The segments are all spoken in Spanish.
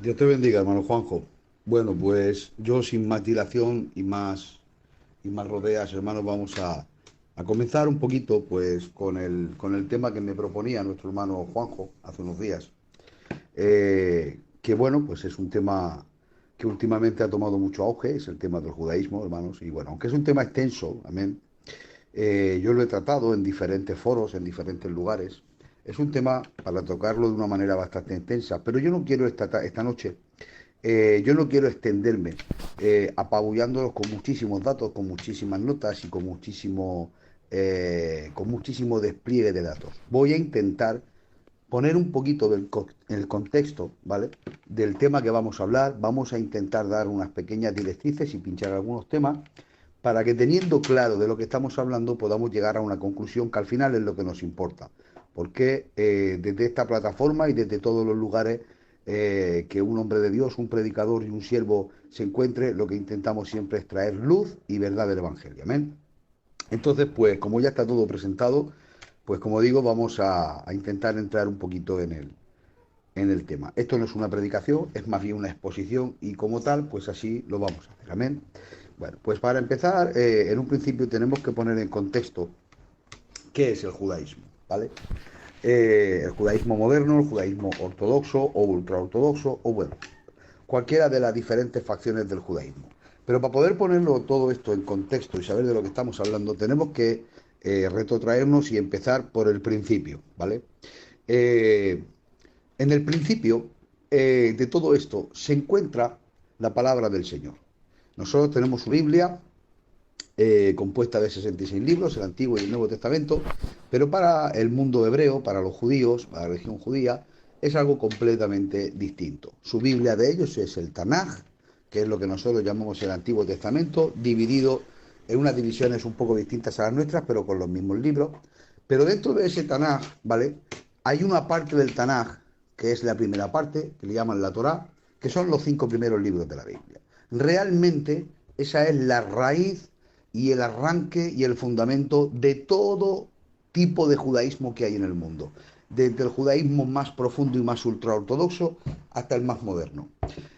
Dios te bendiga, hermano Juanjo. Bueno, pues yo sin más dilación y más rodeas, hermanos, vamos a comenzar un poquito pues con el tema que me proponía nuestro hermano Juanjo hace unos días. Que bueno, pues es un tema que últimamente ha tomado mucho auge, es el tema del judaísmo, hermanos. Y bueno, aunque es un tema extenso, amén, yo lo he tratado en diferentes foros, en diferentes lugares. Es un tema para tocarlo de una manera bastante intensa, pero yo no quiero esta noche yo no quiero extenderme apabullándolos con muchísimos datos, con muchísimas notas y con muchísimo despliegue de datos. Voy a intentar poner un poquito el contexto, ¿vale? Del tema que vamos a hablar. Vamos a intentar dar unas pequeñas directrices y pinchar algunos temas para que teniendo claro de lo que estamos hablando podamos llegar a una conclusión que al final es lo que nos importa. Porque desde esta plataforma y desde todos los lugares que un hombre de Dios, un predicador y un siervo se encuentre, lo que intentamos siempre es traer luz y verdad del Evangelio. Amén. Entonces, pues como ya está todo presentado, pues como digo, vamos a intentar entrar un poquito en el tema. Esto no es una predicación, es más bien una exposición y como tal, pues así lo vamos a hacer. Amén. Bueno, pues para empezar, en un principio tenemos que poner en contexto qué es el judaísmo, ¿vale? El judaísmo moderno, el judaísmo ortodoxo o ultraortodoxo, o bueno, cualquiera de las diferentes facciones del judaísmo. Pero para poder ponerlo todo esto en contexto y saber de lo que estamos hablando, tenemos que retrotraernos y empezar por el principio, ¿vale? Eh, en el principio de todo esto se encuentra la palabra del Señor. Nosotros tenemos una Biblia compuesta de 66 libros, el Antiguo y el Nuevo Testamento, pero para el mundo hebreo, para los judíos, para la religión judía, es algo completamente distinto. Su Biblia de ellos es el Tanaj, que es lo que nosotros llamamos el Antiguo Testamento, dividido en unas divisiones un poco distintas a las nuestras, pero con los mismos libros. Pero dentro de ese Tanaj, ¿vale? Hay una parte del Tanaj, que es la primera parte, que le llaman la Torá, que son los 5 primeros libros de la Biblia. Realmente esa es la raíz y el arranque y el fundamento de todo tipo de judaísmo que hay en el mundo, desde el judaísmo más profundo y más ultraortodoxo hasta el más moderno.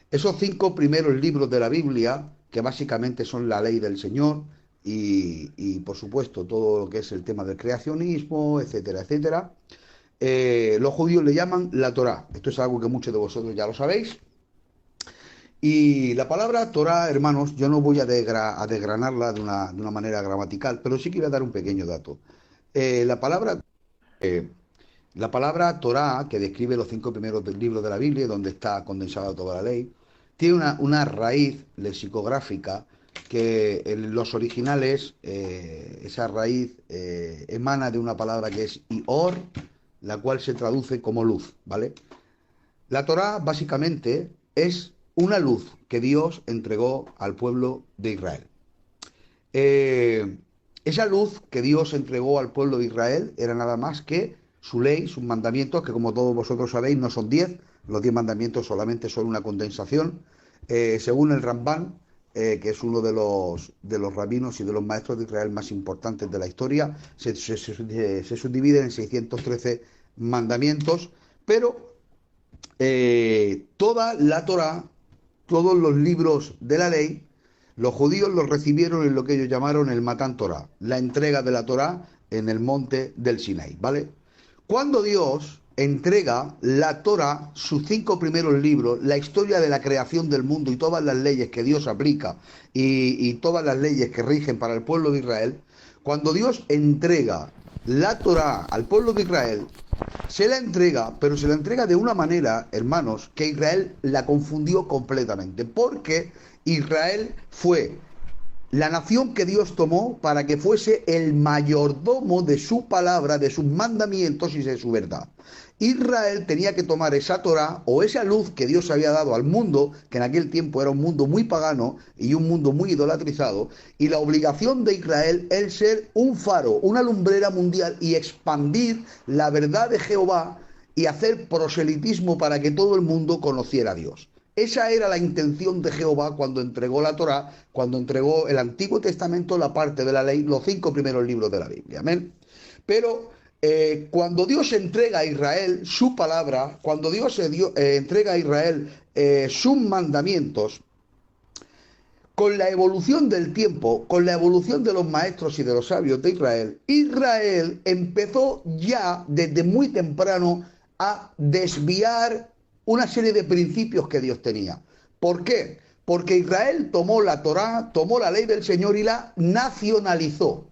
Esos 5 primeros libros de la Biblia, que básicamente son la ley del Señor por supuesto todo lo que es el tema del creacionismo, etcétera, etcétera, los judíos le llaman la Torá. Esto es algo que muchos de vosotros ya lo sabéis. Y la palabra Torah, hermanos, yo no voy a desgranarla de una manera gramatical, pero sí quiero dar un pequeño dato. Eh, la palabra, eh, la palabra Torah, que describe los 5 primeros libros de la Biblia, donde está condensada toda la ley, tiene una raíz lexicográfica que en los originales, esa raíz emana de una palabra que es ior, la cual se traduce como luz, ¿vale? La Torá básicamente es una luz que Dios entregó al pueblo de Israel. Eh, Esa luz que Dios entregó al pueblo de Israel era nada más que su ley, sus mandamientos, que como todos vosotros sabéis no son 10, los 10 mandamientos solamente son una condensación. Según el Rambán, que es uno de los rabinos y de los maestros de Israel más importantes de la historia, se subdividen en 613 mandamientos, pero toda la Torá, todos los libros de la ley, los judíos los recibieron en lo que ellos llamaron el Matán Torá, la entrega de la Torá en el monte del Sinaí, ¿vale? Cuando Dios entrega la Torá, sus 5 primeros libros, la historia de la creación del mundo y todas las leyes que Dios aplica y todas las leyes que rigen para el pueblo de Israel, cuando Dios entrega la Torá al pueblo de Israel, se la entrega, pero se la entrega de una manera, hermanos, que Israel la confundió completamente, porque Israel fue la nación que Dios tomó para que fuese el mayordomo de su palabra, de sus mandamientos y de su verdad. Israel tenía que tomar esa Torá o esa luz que Dios había dado al mundo, que en aquel tiempo era un mundo muy pagano y un mundo muy idolatrizado, y la obligación de Israel es ser un faro, una lumbrera mundial y expandir la verdad de Jehová y hacer proselitismo para que todo el mundo conociera a Dios. Esa era la intención de Jehová cuando entregó la Torá, cuando entregó el Antiguo Testamento, la parte de la ley, los 5 primeros libros de la Biblia. Amén. Pero cuando Dios entrega a Israel su palabra, cuando Dios entrega a Israel sus mandamientos, con la evolución del tiempo, con la evolución de los maestros y de los sabios de Israel, Israel empezó ya desde muy temprano a desviar una serie de principios que Dios tenía. ¿Por qué? Porque Israel tomó la Torá, tomó la ley del Señor y la nacionalizó.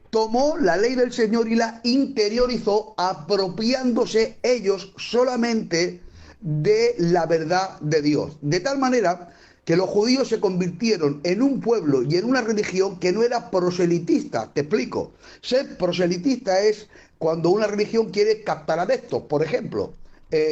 Tomó la ley del Señor y la interiorizó, apropiándose ellos solamente de la verdad de Dios. De tal manera que los judíos se convirtieron en un pueblo y en una religión que no era proselitista. Te explico. Ser proselitista es cuando una religión quiere captar adeptos. Por ejemplo,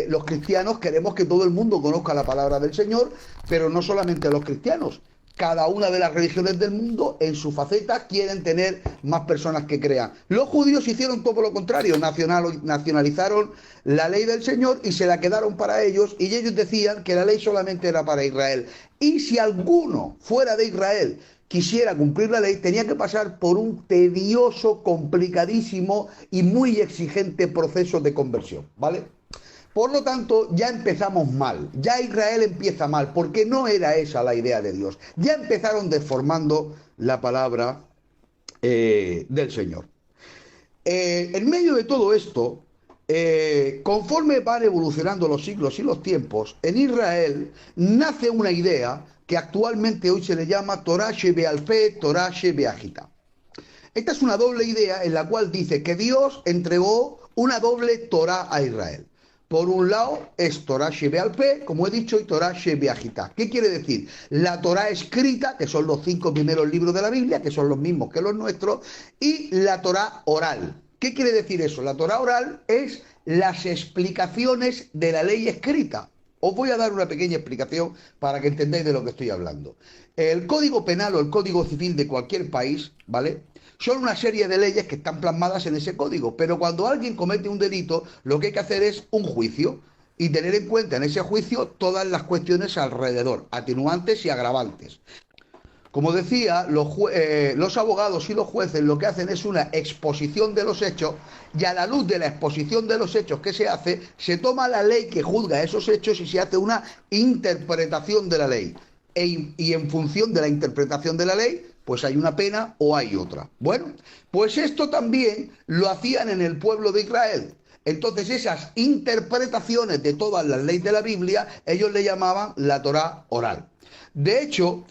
los cristianos queremos que todo el mundo conozca la palabra del Señor, pero no solamente los cristianos. Cada una de las religiones del mundo, en su faceta, quieren tener más personas que crean. Los judíos hicieron todo lo contrario, nacionalizaron la ley del Señor y se la quedaron para ellos, y ellos decían que la ley solamente era para Israel. Y si alguno fuera de Israel quisiera cumplir la ley, tenía que pasar por un tedioso, complicadísimo y muy exigente proceso de conversión, ¿vale? Por lo tanto, ya empezamos mal, ya Israel empieza mal, porque no era esa la idea de Dios. Ya empezaron deformando la palabra del Señor. En medio de todo esto, conforme van evolucionando los siglos y los tiempos, en Israel nace una idea que actualmente hoy se le llama Torah Shebe'al Peh, Torah Shebe'Agita. Esta es una doble idea en la cual dice que Dios entregó una doble Torah a Israel. Por un lado es Torah Shebe'al Peh, como he dicho, y Torah Shebe'Agita. ¿Qué quiere decir? La Torah escrita, que son los 5 primeros libros de la Biblia, que son los mismos que los nuestros, y la Torah oral. ¿Qué quiere decir eso? La Torah oral es las explicaciones de la ley escrita. Os voy a dar una pequeña explicación para que entendáis de lo que estoy hablando. El Código Penal o el Código Civil de cualquier país, ¿vale?, son una serie de leyes que están plasmadas en ese código, pero cuando alguien comete un delito, lo que hay que hacer es un juicio y tener en cuenta en ese juicio todas las cuestiones alrededor, atenuantes y agravantes. Como decía, los abogados y los jueces lo que hacen es una exposición de los hechos, y a la luz de la exposición de los hechos que se hace, se toma la ley que juzga esos hechos y se hace una interpretación de la ley. Y en función de la interpretación de la ley, pues hay una pena o hay otra. Bueno, pues esto también lo hacían en el pueblo de Israel. Entonces esas interpretaciones de todas las leyes de la Biblia, ellos le llamaban la Torah oral. De hecho,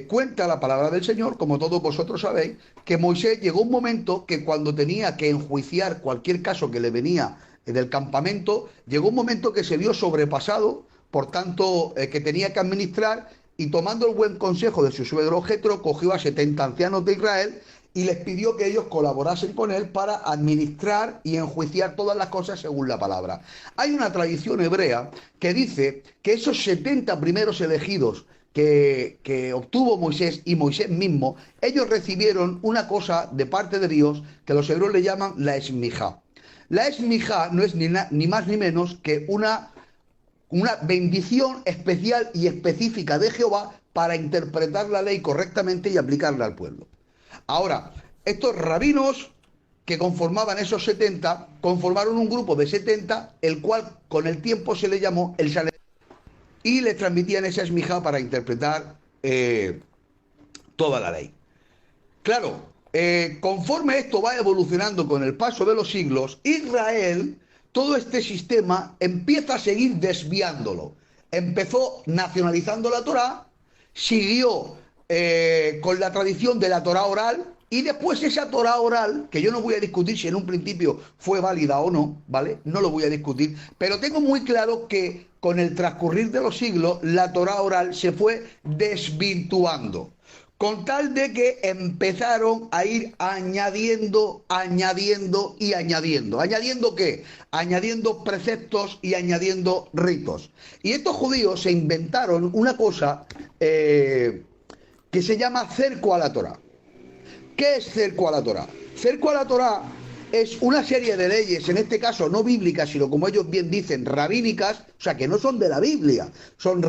cuenta la palabra del Señor, como todos vosotros sabéis, que Moisés llegó un momento que cuando tenía que enjuiciar cualquier caso que le venía del campamento, llegó un momento que se vio sobrepasado, por tanto, que tenía que administrar, y tomando el buen consejo de su suegro Jetro, cogió a 70 ancianos de Israel y les pidió que ellos colaborasen con él para administrar y enjuiciar todas las cosas según la palabra. Hay una tradición hebrea que dice que esos 70 primeros elegidos que obtuvo Moisés y Moisés mismo, ellos recibieron una cosa de parte de Dios que los hebreos le llaman la esmijá. La esmijá no es ni más ni menos que una bendición especial y específica de Jehová para interpretar la ley correctamente y aplicarla al pueblo. Ahora, estos rabinos que conformaban esos 70, conformaron un grupo de 70, el cual con el tiempo se le llamó el Sanedrín, y le transmitían esa esmijá para interpretar toda la ley. Claro, conforme esto va evolucionando con el paso de los siglos, Israel, todo este sistema empieza a seguir desviándolo. Empezó nacionalizando la Torá, siguió con la tradición de la Torá oral, y después esa Torá oral, que yo no voy a discutir si en un principio fue válida o no, ¿vale? No lo voy a discutir, pero tengo muy claro que con el transcurrir de los siglos, la Torá oral se fue desvirtuando, con tal de que empezaron a ir añadiendo y añadiendo. ¿Añadiendo qué? Añadiendo preceptos y añadiendo ritos. Y estos judíos se inventaron una cosa que se llama cerco a la Torá. ¿Qué es cerco a la Torá? Cerco a la Torá es una serie de leyes, en este caso no bíblicas, sino como ellos bien dicen, rabínicas, o sea, que no son de la Biblia, son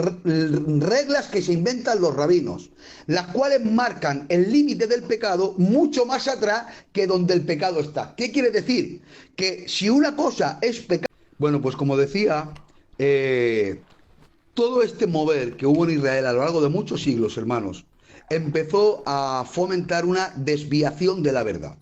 reglas que se inventan los rabinos, las cuales marcan el límite del pecado mucho más atrás que donde el pecado está. ¿Qué quiere decir? Que si una cosa es pecado, bueno, pues como decía, todo este mover que hubo en Israel a lo largo de muchos siglos, hermanos, empezó a fomentar una desviación de la verdad.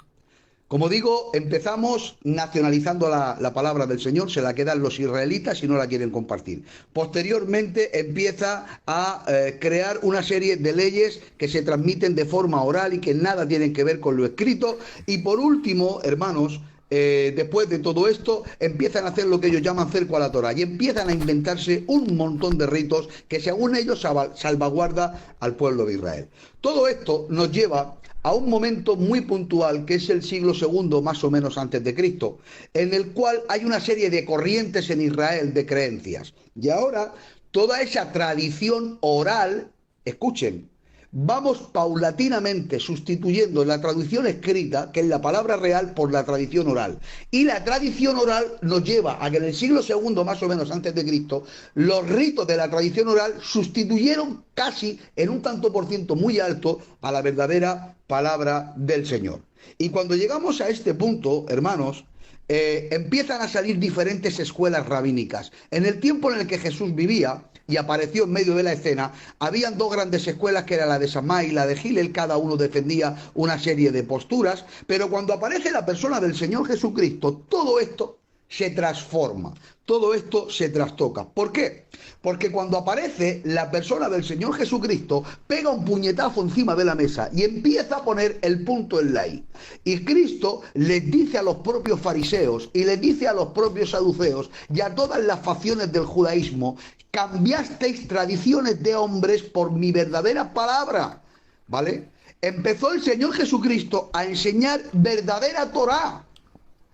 Como digo, empezamos nacionalizando la palabra del Señor, se la quedan los israelitas y no la quieren compartir. Posteriormente empieza a crear una serie de leyes que se transmiten de forma oral y que nada tienen que ver con lo escrito. Y por último, hermanos, después de todo esto, empiezan a hacer lo que ellos llaman cerco a la Torá y empiezan a inventarse un montón de ritos que según ellos salvaguarda al pueblo de Israel. Todo esto nos lleva a un momento muy puntual, que es el siglo II más o menos antes de Cristo, en el cual hay una serie de corrientes en Israel de creencias. Y ahora toda esa tradición oral, escuchen, vamos paulatinamente sustituyendo la tradición escrita, que es la palabra real, por la tradición oral. Y la tradición oral nos lleva a que en el siglo II, más o menos antes de Cristo, los ritos de la tradición oral sustituyeron casi en un tanto por ciento muy alto a la verdadera palabra del Señor. Y cuando llegamos a este punto, hermanos, empiezan a salir diferentes escuelas rabínicas. En el tiempo en el que Jesús vivía y apareció en medio de la escena, habían dos grandes escuelas, que era la de Shammá y la de Hillel. Cada uno defendía una serie de posturas, pero cuando aparece la persona del Señor Jesucristo, todo esto se transforma, todo esto se trastoca. ¿Por qué? Porque cuando aparece la persona del Señor Jesucristo, pega un puñetazo encima de la mesa y empieza a poner el punto en la I. Y Cristo les dice a los propios fariseos y les dice a los propios saduceos y a todas las facciones del judaísmo: cambiasteis tradiciones de hombres por mi verdadera palabra, ¿vale? Empezó el Señor Jesucristo a enseñar verdadera Torá.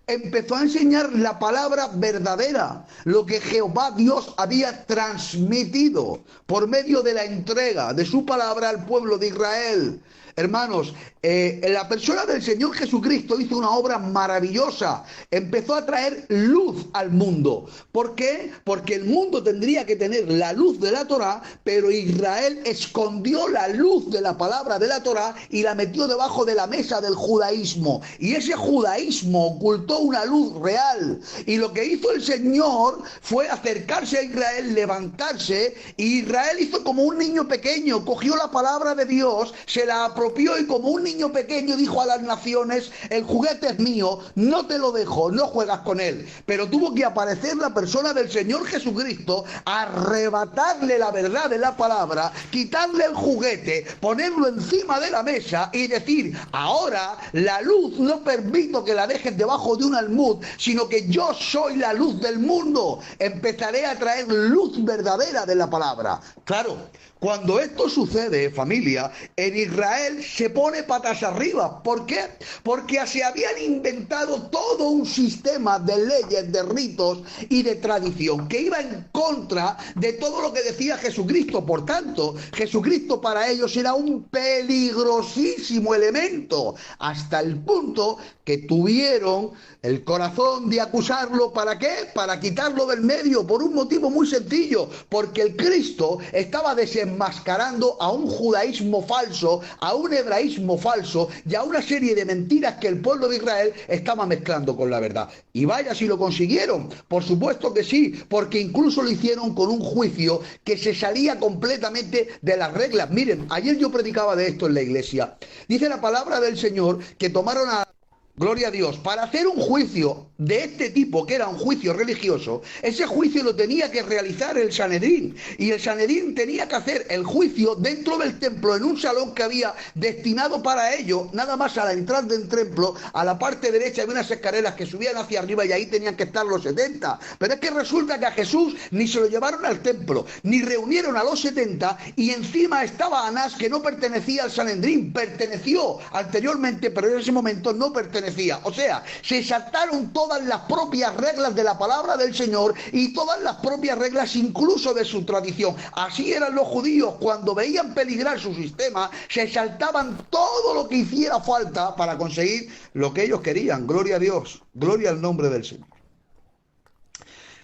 Empezó a enseñar la palabra verdadera, lo que Jehová Dios había transmitido por medio de la entrega de su palabra al pueblo de Israel. Hermanos, la persona del Señor Jesucristo hizo una obra maravillosa. Empezó a traer luz al mundo. ¿Por qué? Porque el mundo tendría que tener la luz de la Torá, pero Israel escondió la luz de la palabra de la Torá y la metió debajo de la mesa del judaísmo. Y ese judaísmo ocultó una luz real. Y lo que hizo el Señor fue acercarse a Israel, levantarse, y Israel hizo como un niño pequeño, cogió la palabra de Dios, se la apropió y como un niño pequeño dijo a las naciones: el juguete es mío, no te lo dejo, no juegas con él. Pero tuvo que aparecer la persona del Señor Jesucristo, arrebatarle la verdad de la palabra, quitarle el juguete, ponerlo encima de la mesa y decir: ahora la luz no permito que la dejes debajo de un almud, sino que yo soy la luz del mundo. Empezaré a traer luz verdadera de la palabra. Claro, cuando esto sucede, familia, en Israel se pone patas arriba. ¿Por qué? Porque se habían inventado todo un sistema de leyes, de ritos y de tradición que iba en contra de todo lo que decía Jesucristo. Por tanto, Jesucristo para ellos era un peligrosísimo elemento, hasta el punto que tuvieron el corazón de acusarlo. ¿Para qué? Para quitarlo del medio, por un motivo muy sencillo: porque el Cristo estaba desenmascarando a un judaísmo falso, a un hebraísmo falso y a una serie de mentiras que el pueblo de Israel estaba mezclando con la verdad. Y vaya si lo consiguieron, por supuesto que sí, porque incluso lo hicieron con un juicio que se salía completamente de las reglas. Miren, ayer yo predicaba de esto en la iglesia. Dice la palabra del Señor que tomaron a... Gloria a Dios, para hacer un juicio de este tipo, que era un juicio religioso, ese juicio lo tenía que realizar el Sanedrín, y el Sanedrín tenía que hacer el juicio dentro del templo, en un salón que había destinado para ello. Nada más a la entrada del templo, a la parte derecha había unas escaleras que subían hacia arriba y ahí tenían que estar los 70. Pero es que resulta que a Jesús ni se lo llevaron al templo, ni reunieron a los 70, y encima estaba Anás, que no pertenecía al Sanedrín, perteneció anteriormente, pero en ese momento no pertenecía pertenecía. O sea, se saltaron todas las propias reglas de la palabra del Señor y todas las propias reglas incluso de su tradición. Así eran los judíos. Cuando veían peligrar su sistema, se saltaban todo lo que hiciera falta para conseguir lo que ellos querían. Gloria a Dios, gloria al nombre del Señor.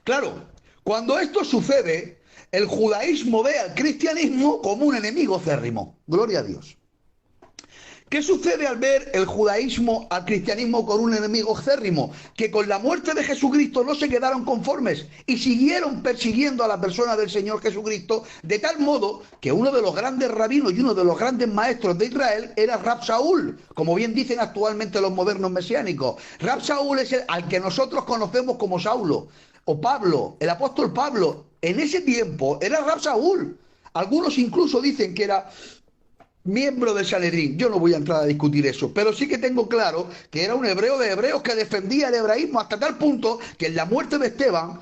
Claro, cuando esto sucede, el judaísmo ve al cristianismo como un enemigo acérrimo. Gloria a Dios. ¿Qué sucede al ver el judaísmo al cristianismo con un enemigo acérrimo? Que con la muerte de Jesucristo no se quedaron conformes y siguieron persiguiendo a la persona del Señor Jesucristo, de tal modo que uno de los grandes rabinos y uno de los grandes maestros de Israel era Rab Saúl, como bien dicen actualmente los modernos mesiánicos. Rab Saúl es el al que nosotros conocemos como Saulo o Pablo, el apóstol Pablo. En ese tiempo era Rab Saúl. Algunos incluso dicen que era miembro del Sanedrín. Yo no voy a entrar a discutir eso, pero sí que tengo claro que era un hebreo de hebreos que defendía el hebraísmo hasta tal punto que en la muerte de Esteban,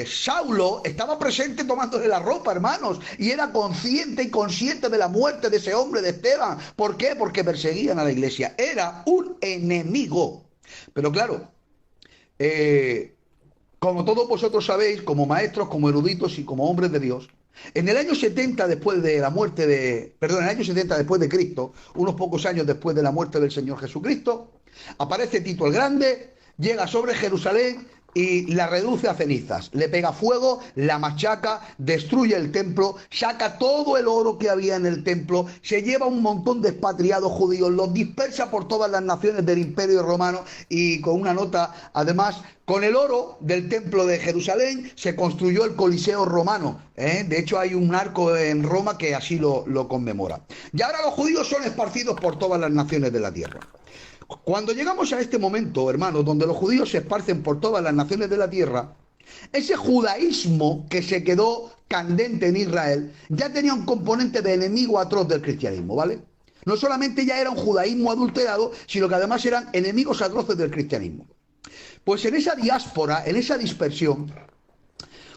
Saulo estaba presente tomándole la ropa, hermanos, y era consciente y consciente de la muerte de ese hombre de Esteban. ¿Por qué? Porque perseguían a la iglesia. Era un enemigo. Pero claro, como todos vosotros sabéis, como maestros, como eruditos y como hombres de Dios, en el año 70 después de la muerte de, perdón, en el año 70 después de Cristo, unos pocos años después de la muerte del Señor Jesucristo, aparece Tito el Grande, llega sobre Jerusalén y la reduce a cenizas, le pega fuego, la machaca, destruye el templo, saca todo el oro que había en el templo, se lleva un montón de expatriados judíos, los dispersa por todas las naciones del Imperio Romano y con una nota, además, con el oro del templo de Jerusalén se construyó el Coliseo romano. De hecho, hay un arco en Roma que así lo conmemora. Y ahora los judíos son esparcidos por todas las naciones de la tierra. Cuando llegamos a este momento, hermanos, donde los judíos se esparcen por todas las naciones de la tierra, ese judaísmo que se quedó candente en Israel ya tenía un componente de enemigo atroz del cristianismo, ¿vale? No solamente ya era un judaísmo adulterado, sino que además eran enemigos atroces del cristianismo. Pues en esa diáspora, en esa dispersión,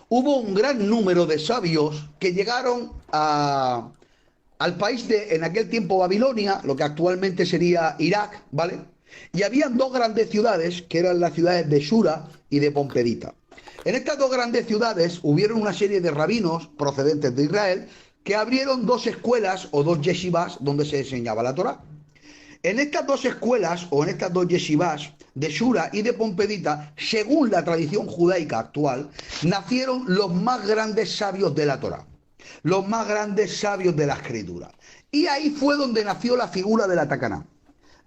hubo un gran número de sabios que llegaron al país de, en aquel tiempo, Babilonia, lo que actualmente sería Irak, ¿vale? Y habían dos grandes ciudades, que eran las ciudades de Shura y de Pompedita. En estas dos grandes ciudades hubieron una serie de rabinos procedentes de Israel que abrieron dos escuelas o dos yeshivas donde se enseñaba la Torá. En estas dos escuelas o en estas dos yeshivas de Shura y de Pompedita, según la tradición judaica actual, nacieron los más grandes sabios de la Torá, los más grandes sabios de la Escritura. Y ahí fue donde nació la figura de la Takaná.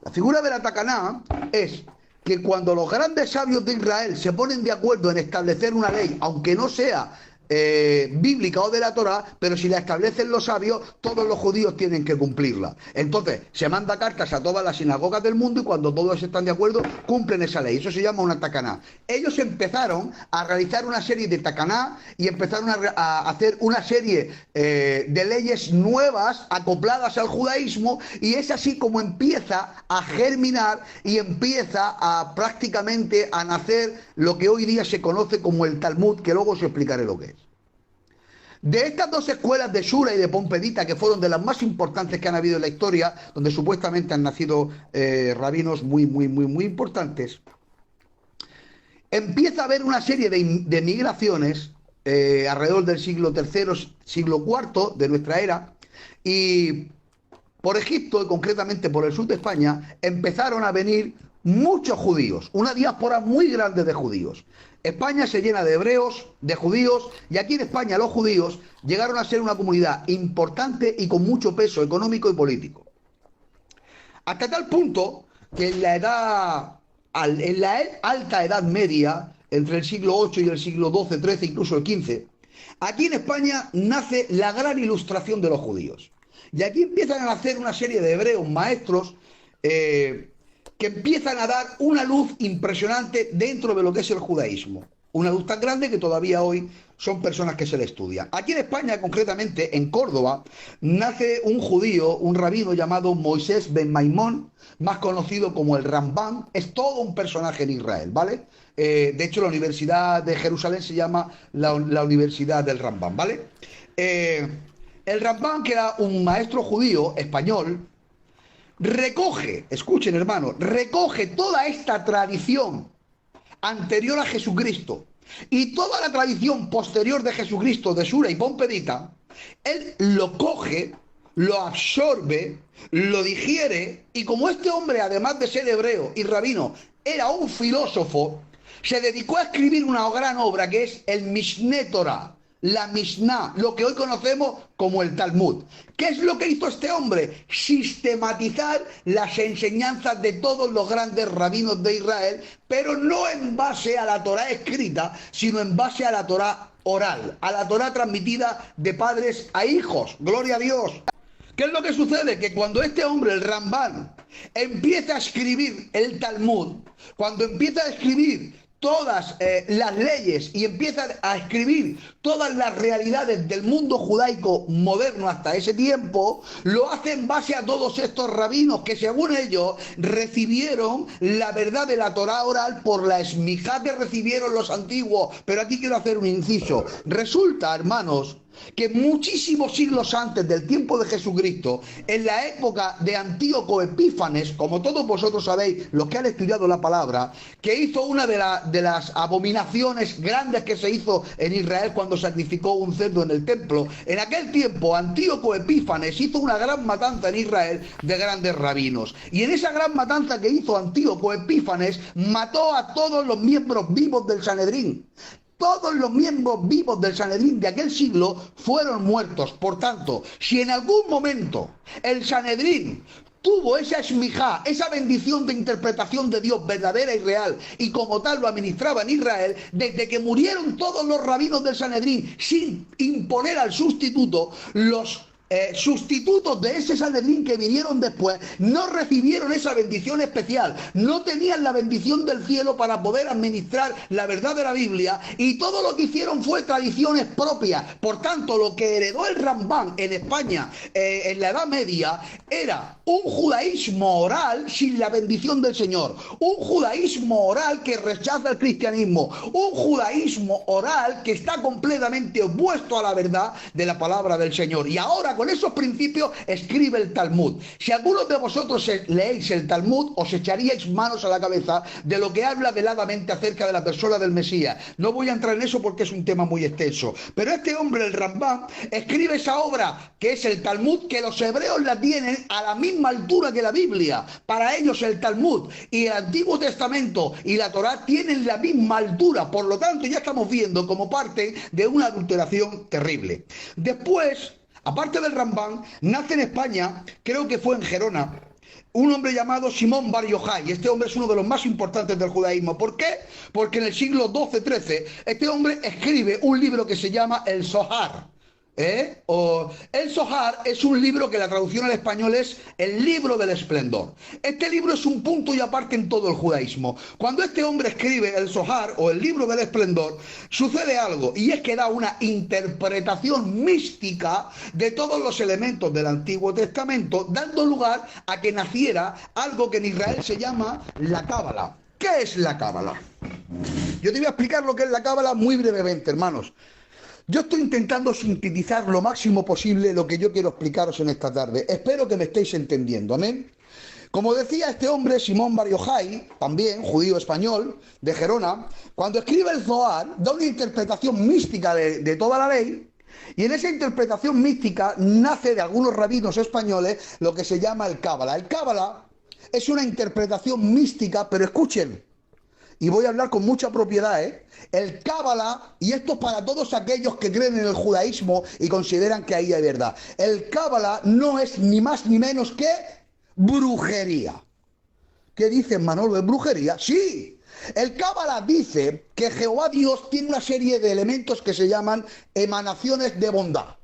La figura de la Takaná es que cuando los grandes sabios de Israel se ponen de acuerdo en establecer una ley, aunque no sea bíblica o de la Torá, pero si la establecen los sabios, todos los judíos tienen que cumplirla. Entonces se manda cartas a todas las sinagogas del mundo y cuando todos están de acuerdo cumplen esa ley. Eso se llama una takaná. Ellos empezaron a realizar una serie de takaná y empezaron a hacer una serie de leyes nuevas acopladas al judaísmo, y es así como empieza a germinar y empieza a prácticamente a nacer lo que hoy día se conoce como el Talmud, que luego os explicaré lo que es. De estas dos escuelas de Shura y de Pompedita, que fueron de las más importantes que han habido en la historia, donde supuestamente han nacido rabinos muy importantes, empieza a haber una serie de migraciones alrededor del siglo III, siglo IV de nuestra era, y por Egipto, y concretamente por el sur de España, empezaron a venir muchos judíos, una diáspora muy grande de judíos. España se llena de hebreos, de judíos, y aquí en España los judíos llegaron a ser una comunidad importante y con mucho peso económico y político. Hasta tal punto que en la alta edad media, entre el siglo VIII y el siglo XII, XIII, incluso el XV, aquí en España nace la gran ilustración de los judíos. Y aquí empiezan a nacer una serie de hebreos maestros que empiezan a dar una luz impresionante dentro de lo que es el judaísmo. Una luz tan grande que todavía hoy son personas que se le estudian. Aquí en España, concretamente en Córdoba, nace un judío, un rabino llamado Moisés ben Maimón, más conocido como el Rambán. Es todo un personaje en Israel, ¿vale? De hecho, la Universidad de Jerusalén se llama la Universidad del Rambán, ¿vale? El Rambán, que era un maestro judío español, recoge, escuchen hermano, recoge toda esta tradición anterior a Jesucristo y toda la tradición posterior de Jesucristo de Sura y Pompedita, él lo coge, lo absorbe, lo digiere, y como este hombre, además de ser hebreo y rabino, era un filósofo, se dedicó a escribir una gran obra que es el Mishneh Torah, la Mishnah, lo que hoy conocemos como el Talmud. ¿Qué es lo que hizo este hombre? Sistematizar las enseñanzas de todos los grandes rabinos de Israel, pero no en base a la Torah escrita, sino en base a la Torah oral, a la Torah transmitida de padres a hijos. ¡Gloria a Dios! ¿Qué es lo que sucede? Que cuando este hombre, el Rambán, empieza a escribir el Talmud, cuando empieza a escribir todas las leyes y empieza a escribir todas las realidades del mundo judaico moderno hasta ese tiempo, lo hace en base a todos estos rabinos que, según ellos, recibieron la verdad de la Torah oral por la esmijá que recibieron los antiguos. Pero aquí quiero hacer un inciso. Resulta, hermanos, que muchísimos siglos antes del tiempo de Jesucristo, en la época de Antíoco Epífanes, como todos vosotros sabéis, los que han estudiado la palabra, que hizo una de las abominaciones grandes que se hizo en Israel cuando sacrificó un cerdo en el templo, en aquel tiempo Antíoco Epífanes hizo una gran matanza en Israel de grandes rabinos, y en esa gran matanza que hizo Antíoco Epífanes mató a todos los miembros vivos del Sanedrín. Todos los miembros vivos del Sanedrín de aquel siglo fueron muertos. Por tanto, si en algún momento el Sanedrín tuvo esa esmijá, esa bendición de interpretación de Dios verdadera y real, y como tal lo administraba en Israel, desde que murieron todos los rabinos del Sanedrín sin imponer al sustituto, los sustitutos de ese Sanedrín que vinieron después no recibieron esa bendición especial, no tenían la bendición del cielo para poder administrar la verdad de la Biblia, y todo lo que hicieron fue tradiciones propias. Por tanto, lo que heredó el Rambán en España en la Edad Media era un judaísmo oral sin la bendición del Señor, un judaísmo oral que rechaza el cristianismo, un judaísmo oral que está completamente opuesto a la verdad de la palabra del Señor. Y ahora, con esos principios, escribe el Talmud. Si algunos de vosotros leéis el Talmud, os echaríais manos a la cabeza de lo que habla veladamente acerca de la persona del Mesías. No voy a entrar en eso porque es un tema muy extenso. Pero este hombre, el Rambán, escribe esa obra que es el Talmud, que los hebreos la tienen a la misma altura que la Biblia. Para ellos el Talmud y el Antiguo Testamento y la Torá tienen la misma altura. Por lo tanto, ya estamos viendo como parte de una adulteración terrible. Después, aparte del Rambán, nace en España, creo que fue en Gerona, un hombre llamado Simón Bar Yochai. Este hombre es uno de los más importantes del judaísmo. ¿Por qué? Porque en el siglo XII-XIII este hombre escribe un libro que se llama el Zohar. El Zohar es un libro que la traducción al español es el libro del esplendor. Este libro es un punto y aparte en todo el judaísmo. Cuando este hombre escribe el Zohar o el libro del esplendor, sucede algo, y es que da una interpretación mística de todos los elementos del Antiguo Testamento, dando lugar a que naciera algo que en Israel se llama la Cábala. ¿Qué es la Cábala? Yo te voy a explicar lo que es la Cábala muy brevemente, hermanos. Yo estoy intentando sintetizar lo máximo posible lo que yo quiero explicaros en esta tarde. Espero que me estéis entendiendo, amén. Como decía este hombre, Simón Bar Yochai, también judío español, de Gerona, cuando escribe el Zohar, da una interpretación mística de toda la ley, y en esa interpretación mística nace de algunos rabinos españoles lo que se llama el Cábala. El Cábala es una interpretación mística, pero escuchen, y voy a hablar con mucha propiedad, el Cábala, y esto es para todos aquellos que creen en el judaísmo y consideran que ahí hay verdad. El Cábala no es ni más ni menos que brujería. ¿Qué dicen, Manolo? ¿Es brujería? Sí. El Cábala dice que Jehová Dios tiene una serie de elementos que se llaman emanaciones de bondad.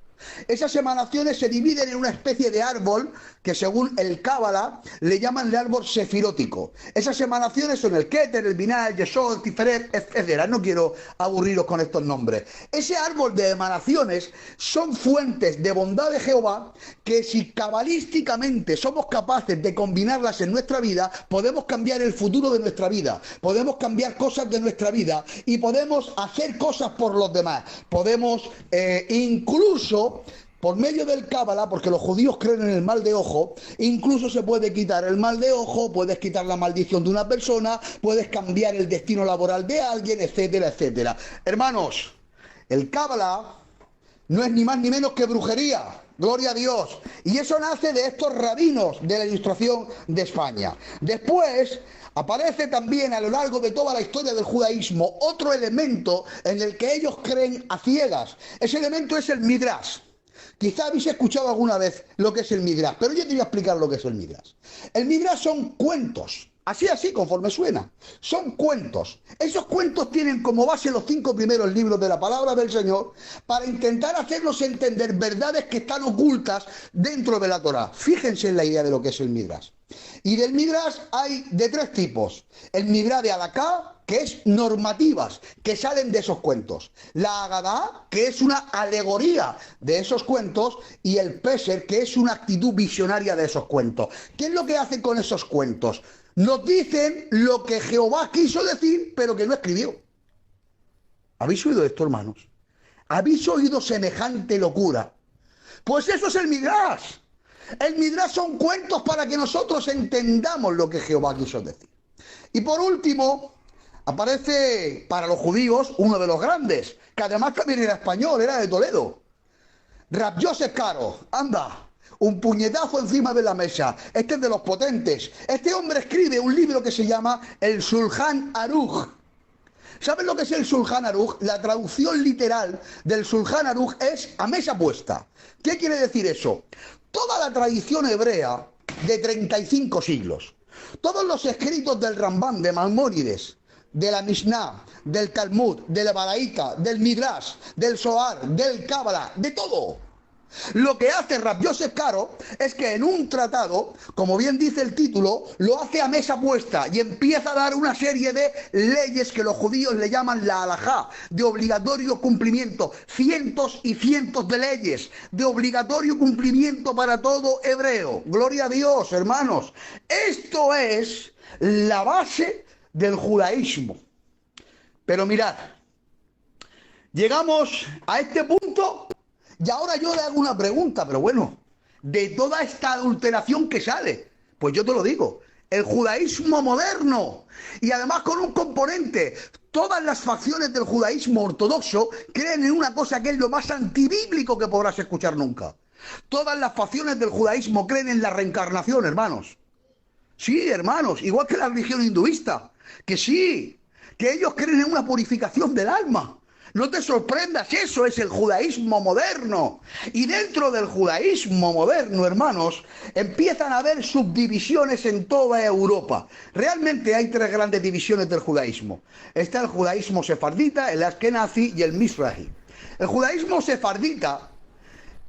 Esas emanaciones se dividen en una especie de árbol que, según el Cábala, le llaman el árbol sefirótico. Esas emanaciones son el Keter, el Binah, el Yesod, el Tiferet, etc. No quiero aburriros con estos nombres. Ese árbol de emanaciones son fuentes de bondad de Jehová que, si cabalísticamente somos capaces de combinarlas en nuestra vida, podemos cambiar el futuro de nuestra vida, podemos cambiar cosas de nuestra vida y podemos hacer cosas por los demás. Podemos incluso por medio del Cábala, porque los judíos creen en el mal de ojo, incluso se puede quitar el mal de ojo, puedes quitar la maldición de una persona, puedes cambiar el destino laboral de alguien, etcétera, etcétera. Hermanos, el Cábala no es ni más ni menos que brujería. Gloria a Dios. Y eso nace de estos rabinos de la Ilustración de España. Después aparece también a lo largo de toda la historia del judaísmo otro elemento en el que ellos creen a ciegas. Ese elemento es el Midrash. Quizá habéis escuchado alguna vez lo que es el Midrash, pero yo te voy a explicar lo que es el Midrash. El Midrash son cuentos. Así, conforme suena. Son cuentos. Esos cuentos tienen como base los 5 primeros libros de la palabra del Señor para intentar hacernos entender verdades que están ocultas dentro de la Torá. Fíjense en la idea de lo que es el Midrash. Y del Midrash hay de 3 tipos. El Midrash de Halaká, que es normativas que salen de esos cuentos. La Agadá, que es una alegoría de esos cuentos. Y el Peser, que es una actitud visionaria de esos cuentos. ¿Qué es lo que hacen con esos cuentos? Nos dicen lo que Jehová quiso decir, pero que no escribió. ¿Habéis oído esto, hermanos? ¿Habéis oído semejante locura? Pues eso es el Midrash. El Midrash son cuentos para que nosotros entendamos lo que Jehová quiso decir. Y por último, aparece para los judíos uno de los grandes, que además también era español, era de Toledo. Rab Yosef Karo, anda. Un puñetazo encima de la mesa. Este es de los potentes. Este hombre escribe un libro que se llama el Shulchan Aruch. ¿Saben lo que es el Shulchan Aruch? La traducción literal del Shulchan Aruch es a mesa puesta. ¿Qué quiere decir eso? Toda la tradición hebrea de 35 siglos, todos los escritos del Rambam, de Maimónides, de la Mishnah, del Talmud, del Baraita, del Midrash, del Zohar, del Cábala, de todo. Lo que hace Rab Yosef Karo es que en un tratado, como bien dice el título, lo hace a mesa puesta y empieza a dar una serie de leyes que los judíos le llaman la halajá, de obligatorio cumplimiento, cientos y cientos de leyes de obligatorio cumplimiento para todo hebreo. Gloria a Dios, hermanos. Esto es la base del judaísmo. Pero mirad, llegamos a este punto. Y ahora yo le hago una pregunta, pero bueno, de toda esta adulteración que sale, pues yo te lo digo, el judaísmo moderno, y además con un componente, todas las facciones del judaísmo ortodoxo creen en una cosa que es lo más antibíblico que podrás escuchar nunca. Todas las facciones del judaísmo creen en la reencarnación, hermanos. Sí, hermanos, igual que la religión hinduista, que sí, que ellos creen en una purificación del alma. No te sorprendas, eso es el judaísmo moderno. Y dentro del judaísmo moderno, hermanos, empiezan a haber subdivisiones en toda Europa. Realmente hay 3 grandes divisiones del judaísmo. Está el judaísmo sefardita, el ashkenazi y el mizrahi. El judaísmo sefardita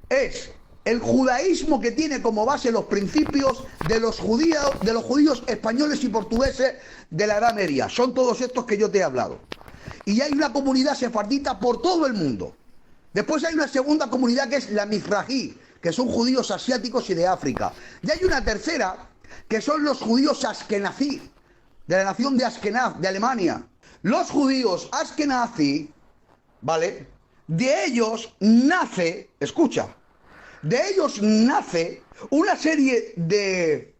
es el judaísmo que tiene como base los principios de los judíos españoles y portugueses de la Edad Media. Son todos estos que yo te he hablado. Y hay una comunidad sefardita por todo el mundo. Después hay una segunda comunidad que es la mizrahi, que son judíos asiáticos y de África. Y hay una tercera, que son los judíos ashkenazí, de la nación de Ashkenaz, de Alemania. Los judíos ashkenazí, ¿vale? De ellos nace, escucha, de ellos nace una serie de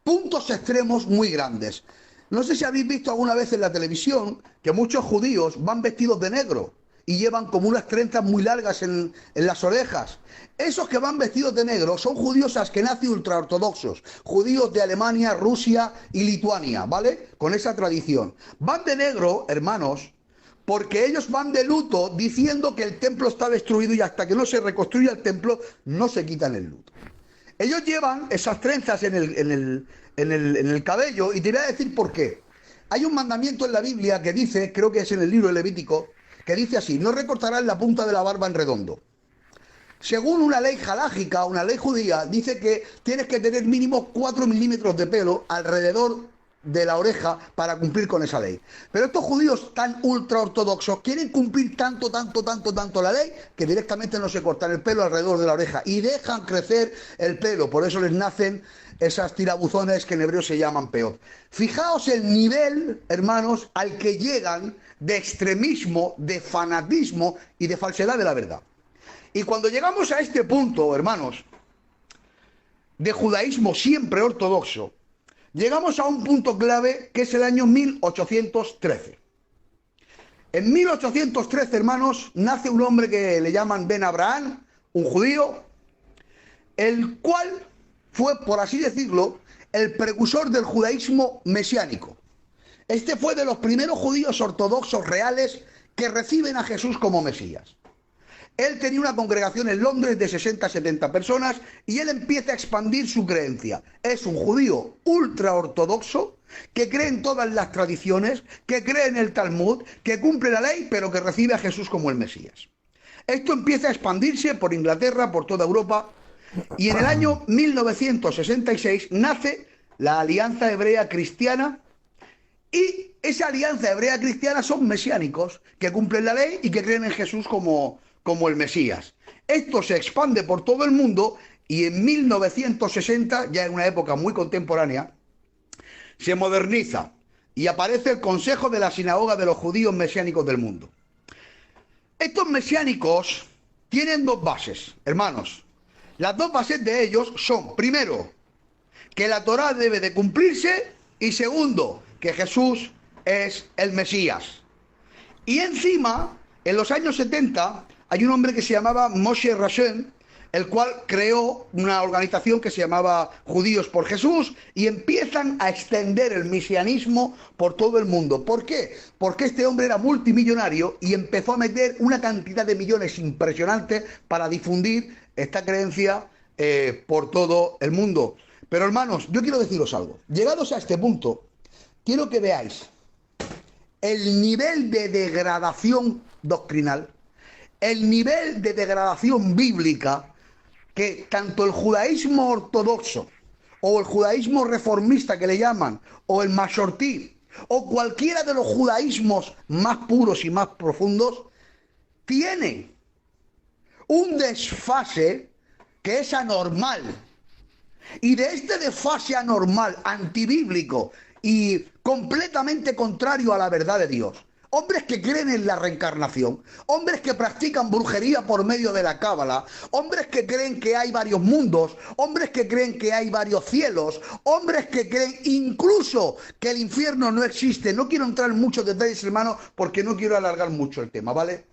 puntos extremos muy grandes. No sé si habéis visto alguna vez en la televisión que muchos judíos van vestidos de negro y llevan como unas trenzas muy largas en las orejas. Esos que van vestidos de negro son judíos askenazí ultraortodoxos, judíos de Alemania, Rusia y Lituania, ¿vale? Con esa tradición. Van de negro, hermanos, porque ellos van de luto diciendo que el templo está destruido y hasta que no se reconstruya el templo no se quitan el luto. Ellos llevan esas trenzas en el cabello y te voy a decir por qué. Hay un mandamiento en la Biblia que dice, creo que es en el libro de Levítico, que dice así: no recortarás la punta de la barba en redondo. Según una ley halágica, una ley judía, dice que tienes que tener mínimo 4 milímetros de pelo alrededor de la oreja para cumplir con esa ley. Pero estos judíos tan ultra ortodoxos quieren cumplir tanto la ley que directamente no se cortan el pelo alrededor de la oreja y dejan crecer el pelo. Por eso les nacen esas tirabuzones que en hebreo se llaman peot. Fijaos el nivel, hermanos, al que llegan de extremismo, de fanatismo y de falsedad de la verdad. Y cuando llegamos a este punto, hermanos, de judaísmo siempre ortodoxo, llegamos a un punto clave que es el año 1813. En 1813, hermanos, nace un hombre que le llaman Ben Abraham, un judío, el cual fue, por así decirlo, el precursor del judaísmo mesiánico. Este fue de los primeros judíos ortodoxos reales que reciben a Jesús como Mesías. Él tenía una congregación en Londres de 60 a 70 personas y él empieza a expandir su creencia. Es un judío ultra ortodoxo que cree en todas las tradiciones, que cree en el Talmud, que cumple la ley, pero que recibe a Jesús como el Mesías. Esto empieza a expandirse por Inglaterra, por toda Europa, y en el año 1966 nace la Alianza Hebrea Cristiana, y esa Alianza Hebrea Cristiana son mesiánicos, que cumplen la ley y que creen en Jesús como el Mesías. Esto se expande por todo el mundo y en 1960, ya en una época muy contemporánea, se moderniza y aparece el Consejo de la Sinagoga de los Judíos Mesiánicos del Mundo. Estos mesiánicos tienen dos bases, hermanos. Las dos bases de ellos son, primero, que la Torá debe de cumplirse y segundo, que Jesús es el Mesías. Y encima, en los años 70, hay un hombre que se llamaba Moshe Rashem, el cual creó una organización que se llamaba Judíos por Jesús y empiezan a extender el mesianismo por todo el mundo. ¿Por qué? Porque este hombre era multimillonario y empezó a meter una cantidad de millones impresionante para difundir esta creencia por todo el mundo. Pero hermanos, yo quiero deciros algo. Llegados a este punto, quiero que veáis el nivel de degradación doctrinal, el nivel de degradación bíblica que tanto el judaísmo ortodoxo o el judaísmo reformista que le llaman, o el masortí, o cualquiera de los judaísmos más puros y más profundos, tiene un desfase que es anormal. Y de este desfase anormal, antibíblico y completamente contrario a la verdad de Dios, hombres que creen en la reencarnación, hombres que practican brujería por medio de la cábala, hombres que creen que hay varios mundos, hombres que creen que hay varios cielos, hombres que creen incluso que el infierno no existe. No quiero entrar en muchos detalles, hermano, porque no quiero alargar mucho el tema, ¿vale?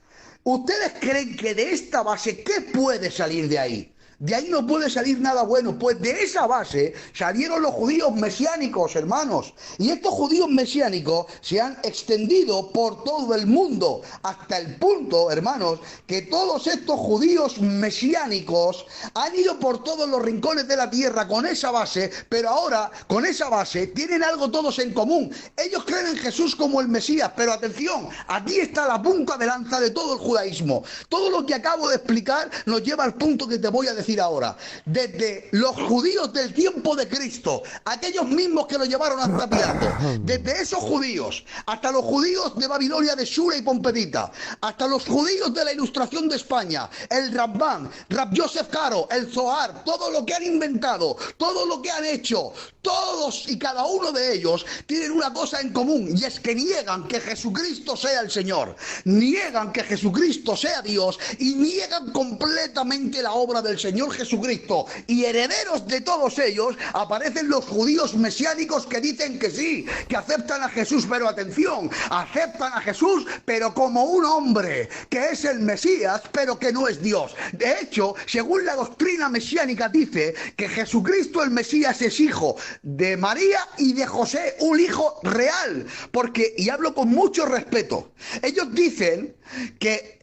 ¿Ustedes creen que de esta base qué puede salir de ahí? De ahí no puede salir nada bueno, pues de esa base salieron los judíos mesiánicos, hermanos. Y estos judíos mesiánicos se han extendido por todo el mundo, hasta el punto, hermanos, que todos estos judíos mesiánicos han ido por todos los rincones de la tierra con esa base, pero ahora con esa base tienen algo todos en común. Ellos creen en Jesús como el Mesías, pero atención, aquí está la punta de lanza de todo el judaísmo. Todo lo que acabo de explicar nos lleva al punto que te voy a decir ahora. Desde los judíos del tiempo de Cristo, aquellos mismos que lo llevaron hasta Pilato, desde esos judíos hasta los judíos de Babilonia, de Shura y Pompedita, hasta los judíos de la Ilustración de España, el Ramban, Rab Yosef Karo, el Zohar, todo lo que han inventado, todo lo que han hecho, todos y cada uno de ellos tienen una cosa en común, y es que niegan que Jesucristo sea el Señor, niegan que Jesucristo sea Dios y niegan completamente la obra del Señor Jesucristo. Y herederos de todos ellos aparecen los judíos mesiánicos que dicen que sí, que aceptan a Jesús, pero atención, aceptan a Jesús pero como un hombre que es el Mesías, pero que no es Dios. De hecho, según la doctrina mesiánica dice que Jesucristo el Mesías es hijo de María y de José, un hijo real, porque, y hablo con mucho respeto, ellos dicen que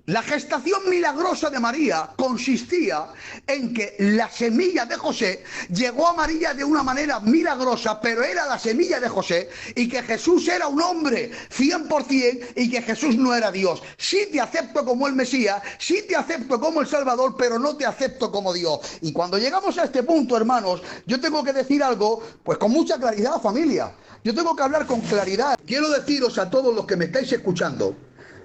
la gestación milagrosa de María consistía en que la semilla de José llegó a María de una manera milagrosa, pero era la semilla de José, y que Jesús era un hombre 100% y que Jesús no era Dios. Sí te acepto como el Mesías, sí te acepto como el Salvador, pero no te acepto como Dios. Y cuando llegamos a este punto, hermanos, yo tengo que decir algo, pues con mucha claridad, familia. Yo tengo que hablar con claridad. Quiero deciros a todos los que me estáis escuchando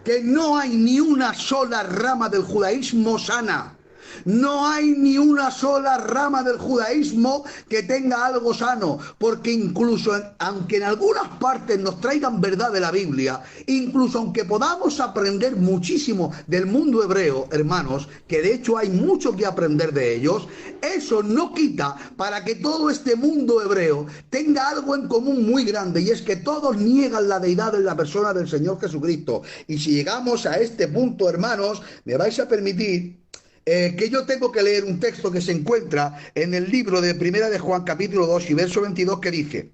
que no hay ni una sola rama del judaísmo sana. No hay ni una sola rama del judaísmo que tenga algo sano, porque incluso aunque en algunas partes nos traigan verdad de la Biblia, incluso aunque podamos aprender muchísimo del mundo hebreo, hermanos, que de hecho hay mucho que aprender de ellos, eso no quita para que todo este mundo hebreo tenga algo en común muy grande, y es que todos niegan la deidad en la persona del Señor Jesucristo. Y si llegamos a este punto, hermanos, me vais a permitir que yo tengo que leer un texto que se encuentra en el libro de Primera de Juan, capítulo 2 y verso 22, que dice: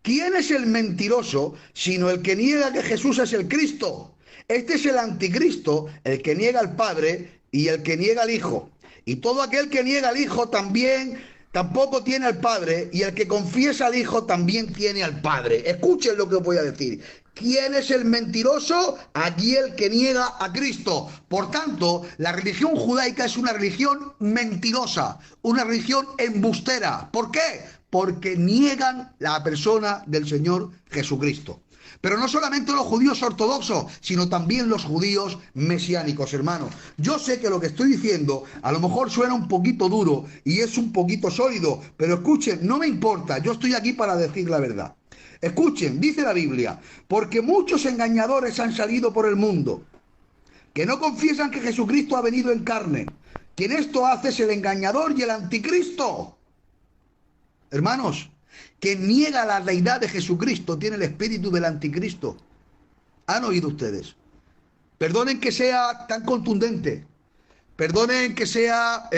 ¿quién es el mentiroso sino el que niega que Jesús es el Cristo? Este es el anticristo, el que niega al Padre y el que niega al Hijo. Y todo aquel que niega al Hijo tampoco tiene al Padre, y el que confiesa al Hijo también tiene al Padre. Escuchen lo que os voy a decir. ¿Quién es el mentiroso? Aquí el que niega a Cristo. Por tanto, la religión judaica es una religión mentirosa, una religión embustera. ¿Por qué? Porque niegan la persona del Señor Jesucristo. Pero no solamente los judíos ortodoxos, sino también los judíos mesiánicos, hermanos. Yo sé que lo que estoy diciendo a lo mejor suena un poquito duro y es un poquito sólido, pero escuchen, no me importa, yo estoy aquí para decir la verdad. Escuchen, dice la Biblia: porque muchos engañadores han salido por el mundo, que no confiesan que Jesucristo ha venido en carne. Quien esto hace es el engañador y el anticristo. Hermanos, quien niega la deidad de Jesucristo tiene el espíritu del anticristo. ¿Han oído ustedes? Perdonen que sea tan contundente, perdonen que sea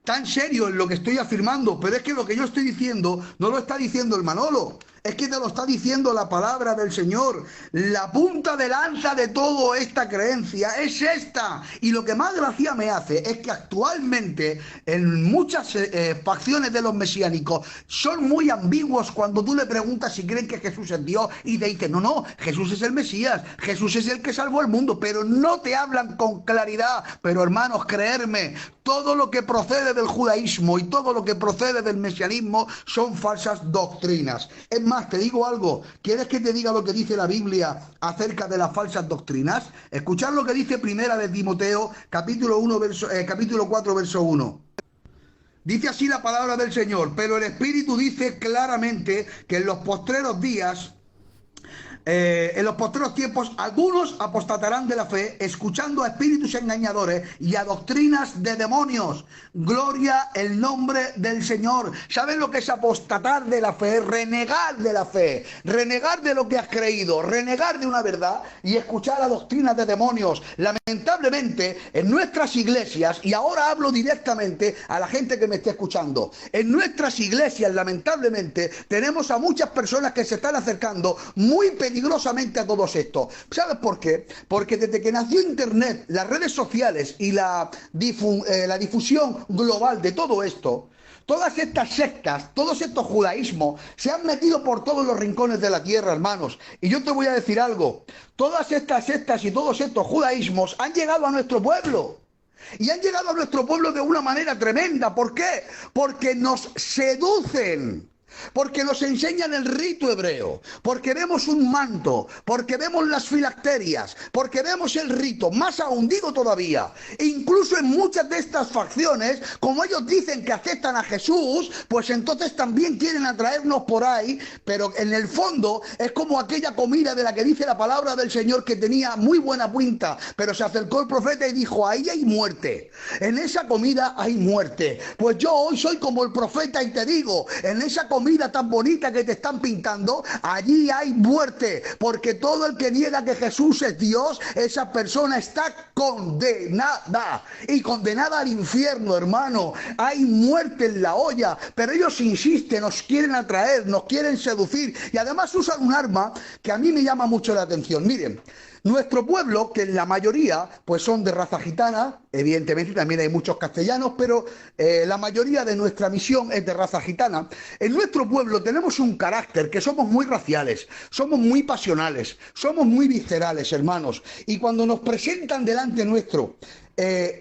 tan serio en lo que estoy afirmando, pero es que lo que yo estoy diciendo no lo está diciendo el Manolo, es que te lo está diciendo la palabra del Señor. La punta de lanza de toda esta creencia es esta, y lo que más gracia me hace es que actualmente en muchas facciones de los mesiánicos son muy ambiguos cuando tú le preguntas si creen que Jesús es Dios, y te dicen: no, no, Jesús es el Mesías, Jesús es el que salvó el mundo, pero no te hablan con claridad. Pero hermanos, creerme, todo lo que procede del judaísmo y todo lo que procede del mesianismo son falsas doctrinas. Es más, te digo algo. ¿Quieres que te diga lo que dice la Biblia acerca de las falsas doctrinas? Escuchad lo que dice Primera de Timoteo, capítulo 4, verso 1. Dice así la palabra del Señor: pero el Espíritu dice claramente que en los postreros días, en los postreros tiempos, algunos apostatarán de la fe, escuchando a espíritus engañadores y a doctrinas de demonios. Gloria el nombre del Señor. ¿Saben lo que es apostatar de la fe? Renegar de la fe, renegar de lo que has creído, renegar de una verdad y escuchar a doctrinas de demonios. Lamentablemente, en nuestras iglesias, y ahora hablo directamente a la gente que me esté escuchando, en nuestras iglesias, lamentablemente, tenemos a muchas personas que se están acercando muy peligrosamente a todos estos. ¿Sabes por qué? Porque desde que nació Internet, las redes sociales y la difusión global de todo esto, todas estas sectas, todos estos judaísmos se han metido por todos los rincones de la tierra, hermanos. Y yo te voy a decir algo: todas estas sectas y todos estos judaísmos han llegado a nuestro pueblo. Y han llegado a nuestro pueblo de una manera tremenda. ¿Por qué? Porque nos seducen. Porque nos enseñan el rito hebreo, porque vemos un manto, porque vemos las filacterias, porque vemos el rito. Más aún, digo todavía, incluso en muchas de estas facciones, como ellos dicen que aceptan a Jesús, pues entonces también quieren atraernos por ahí, pero en el fondo es como aquella comida de la que dice la palabra del Señor que tenía muy buena pinta, pero se acercó el profeta y dijo: ahí hay muerte, en esa comida hay muerte. Pues yo hoy soy como el profeta y te digo: en esa comida tan bonita que te están pintando, allí hay muerte, porque todo el que niega que Jesús es Dios, esa persona está condenada, y condenada al infierno, hermano. Hay muerte en la olla, pero ellos insisten, nos quieren atraer, nos quieren seducir, y además usan un arma que a mí me llama mucho la atención. Miren, nuestro pueblo, que en la mayoría pues son de raza gitana, evidentemente también hay muchos castellanos, pero la mayoría de nuestra misión es de raza gitana. En nuestro pueblo tenemos un carácter que somos muy raciales, somos muy pasionales, somos muy viscerales, hermanos, y cuando nos presentan delante nuestro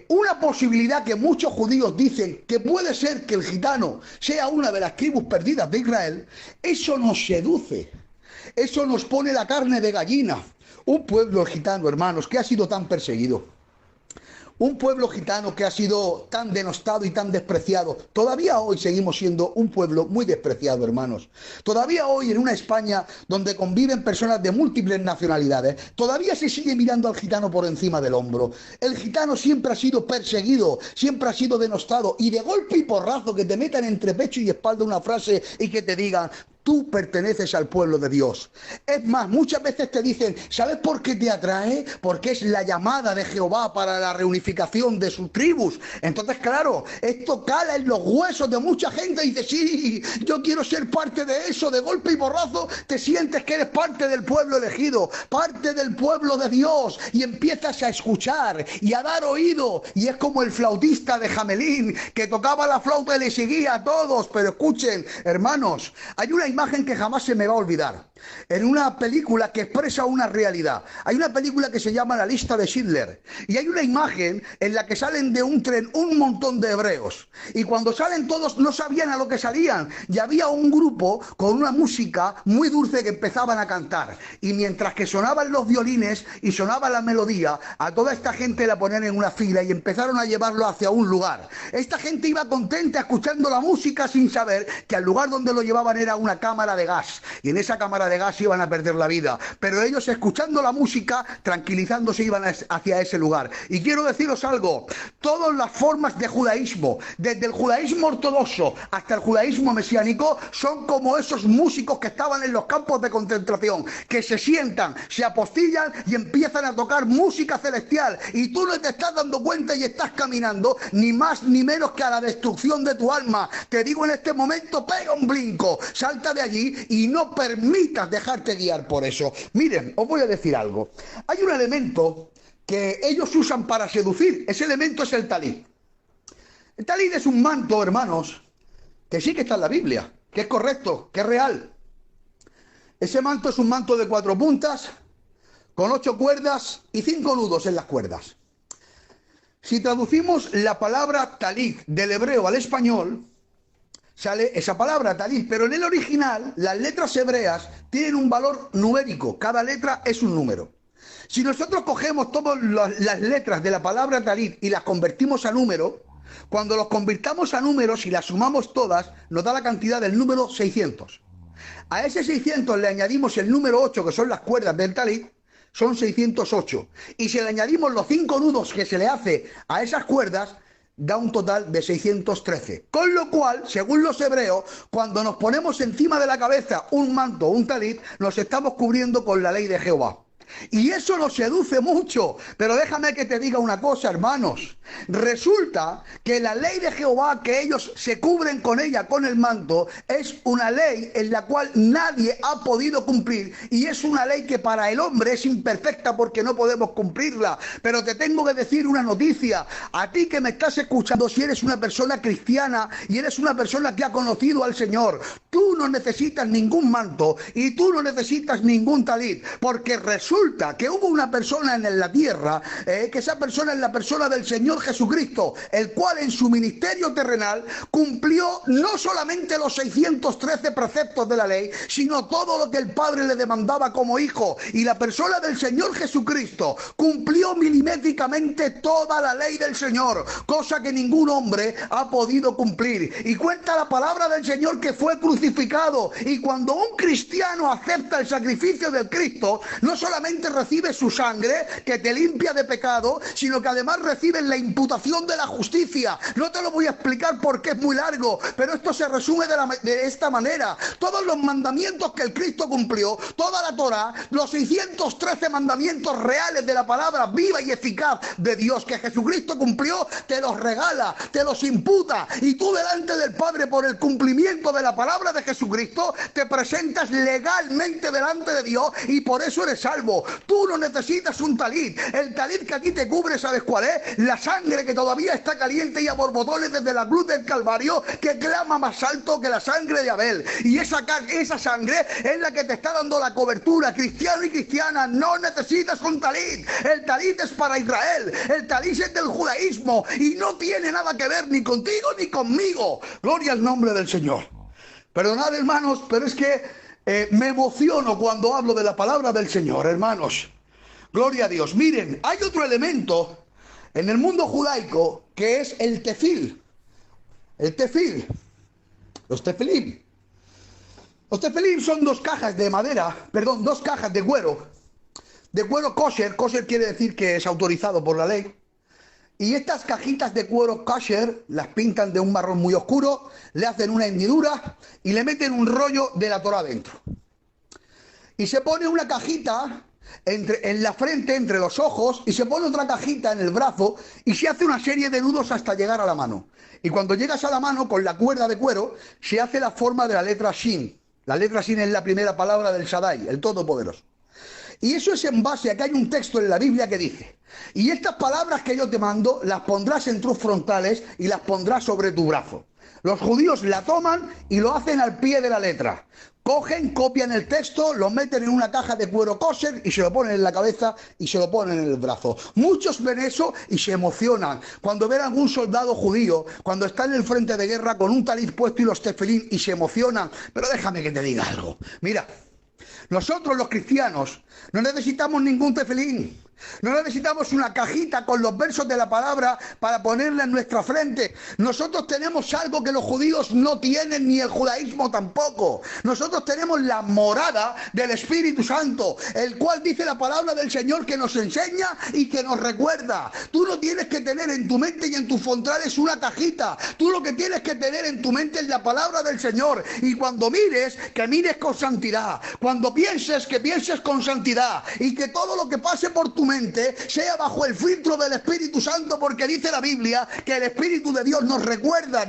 una posibilidad que muchos judíos dicen que puede ser que el gitano sea una de las tribus perdidas de Israel, eso nos seduce, eso nos pone la carne de gallina. Un pueblo gitano, hermanos, que ha sido tan perseguido. Un pueblo gitano que ha sido tan denostado y tan despreciado. Todavía hoy seguimos siendo un pueblo muy despreciado, hermanos. Todavía hoy en una España donde conviven personas de múltiples nacionalidades, todavía se sigue mirando al gitano por encima del hombro. El gitano siempre ha sido perseguido, siempre ha sido denostado, y de golpe y porrazo que te metan entre pecho y espalda una frase y que te digan: tú perteneces al pueblo de Dios. Es más, muchas veces te dicen: ¿sabes por qué te atrae? Porque es la llamada de Jehová para la reunificación de sus tribus. Entonces, claro, esto cala en los huesos de mucha gente y dice: sí, yo quiero ser parte de eso. De golpe y porrazo te sientes que eres parte del pueblo elegido, parte del pueblo de Dios, y empiezas a escuchar y a dar oído. Y es como el flautista de Jamelín, que tocaba la flauta y le seguía a todos. Pero escuchen, hermanos, hay una imagen que jamás se me va a olvidar, en una película que expresa una realidad. Hay una película que se llama La lista de Schindler, y hay una imagen en la que salen de un tren un montón de hebreos, y cuando salen todos no sabían a lo que salían, y había un grupo con una música muy dulce que empezaban a cantar, y mientras que sonaban los violines y sonaba la melodía, a toda esta gente la ponían en una fila y empezaron a llevarlo hacia un lugar. Esta gente iba contenta escuchando la música sin saber que al lugar donde lo llevaban era una cámara de gas, y en esa cámara de gas iban a perder la vida, pero ellos, escuchando la música, tranquilizándose, iban hacia ese lugar. Y quiero deciros algo: todas las formas de judaísmo, desde el judaísmo ortodoxo hasta el judaísmo mesiánico, son como esos músicos que estaban en los campos de concentración, que se sientan, se apostillan y empiezan a tocar música celestial, y tú no te estás dando cuenta y estás caminando ni más ni menos que a la destrucción de tu alma. Te digo en este momento: pega un brinco, salta de allí y no permitas dejarte guiar por eso. Miren, os voy a decir algo. Hay un elemento que ellos usan para seducir. Ese elemento es el talid. El talid es un manto, hermanos, que sí que está en la Biblia, que es correcto, que es real. Ese manto es un manto de 4 puntas, con 8 cuerdas y 5 nudos en las cuerdas. Si traducimos la palabra talid del hebreo al español, sale esa palabra, talid, pero en el original las letras hebreas tienen un valor numérico, cada letra es un número. Si nosotros cogemos todas las letras de la palabra talid y las convertimos a número, cuando los convirtamos a números y las sumamos todas, nos da la cantidad del número 600. A ese 600 le añadimos el número 8, que son las cuerdas del talid, son 608. Y si le añadimos los 5 nudos que se le hace a esas cuerdas, da un total de 613. Con lo cual, según los hebreos, cuando nos ponemos encima de la cabeza un manto o un talid, nos estamos cubriendo con la ley de Jehová. Y eso nos seduce mucho. Pero déjame que te diga una cosa, hermanos. Resulta que la ley de Jehová, que ellos se cubren con ella, con el manto, es una ley en la cual nadie ha podido cumplir, y es una ley que para el hombre es imperfecta porque no podemos cumplirla. Pero te tengo que decir una noticia a ti que me estás escuchando. Si eres una persona cristiana y eres una persona que ha conocido al Señor, tú no necesitas ningún manto y tú no necesitas ningún talid, porque resulta que hubo una persona en la tierra, que esa persona es la persona del Señor Jesucristo, el cual en su ministerio terrenal cumplió no solamente los 613 preceptos de la ley, sino todo lo que el Padre le demandaba como hijo. Y la persona del Señor Jesucristo cumplió milimétricamente toda la ley del Señor, cosa que ningún hombre ha podido cumplir. Y cuenta la palabra del Señor que fue crucificado, y cuando un cristiano acepta el sacrificio del Cristo, no solamente recibe su sangre que te limpia de pecado, sino que además recibes la imputación de la justicia. No te lo voy a explicar porque es muy largo, pero esto se resume de esta manera: todos los mandamientos que el Cristo cumplió, toda la Torá, los 613 mandamientos reales de la palabra viva y eficaz de Dios que Jesucristo cumplió, te los regala, te los imputa, y tú delante del Padre, por el cumplimiento de la palabra de Jesucristo, te presentas legalmente delante de Dios, y por eso eres salvo. Tú no necesitas un talid. El talid que a ti te cubre, ¿sabes cuál es? La sangre que todavía está caliente y a borbotones desde la cruz del Calvario, que clama más alto que la sangre de Abel. Y esa sangre es la que te está dando la cobertura. Cristiano y cristiana, no necesitas un talid. El talid es para Israel. El talid es del judaísmo y no tiene nada que ver ni contigo ni conmigo. Gloria al nombre del Señor. Perdonad, hermanos, pero es que me emociono cuando hablo de la palabra del Señor, hermanos. Gloria a Dios. Miren, hay otro elemento En el mundo judaico, ¿qué es el tefil? El tefil, los tefilim. Los tefilim son dos cajas de madera, perdón, dos cajas de cuero kosher. Kosher quiere decir que es autorizado por la ley. Y estas cajitas de cuero kosher las pintan de un marrón muy oscuro, le hacen una hendidura y le meten un rollo de la Torá dentro. Y se pone una cajita en la frente, entre los ojos, y se pone otra cajita en el brazo y se hace una serie de nudos hasta llegar a la mano. Y cuando llegas a la mano, con la cuerda de cuero, se hace la forma de la letra Shin. La letra Shin es la primera palabra del Shaddai, el Todopoderoso. Y eso es en base a que hay un texto en la Biblia que dice: y estas palabras que yo te mando las pondrás en tus frontales y las pondrás sobre tu brazo. Los judíos la toman y lo hacen al pie de la letra. Cogen, copian el texto, lo meten en una caja de cuero kosher y se lo ponen en la cabeza y se lo ponen en el brazo. Muchos ven eso y se emocionan cuando ven a algún soldado judío, cuando está en el frente de guerra con un talit puesto y los tefilín, y se emocionan. Pero déjame que te diga algo. Mira, nosotros los cristianos no necesitamos ningún tefilín. No necesitamos una cajita con los versos de la palabra para ponerla en nuestra frente. Nosotros tenemos algo que los judíos no tienen, ni el judaísmo tampoco. Nosotros tenemos la morada del Espíritu Santo, el cual dice la palabra del Señor, que nos enseña y que nos recuerda. Tú no tienes que tener en tu mente y en tus frontales una cajita. Tú lo que tienes que tener en tu mente es la palabra del Señor. Y cuando mires, que mires con santidad. Cuando pienses, que pienses con santidad. Y que todo lo que pase por tu mente sea bajo el filtro del Espíritu Santo, porque dice la Biblia que el Espíritu de Dios nos recuerda.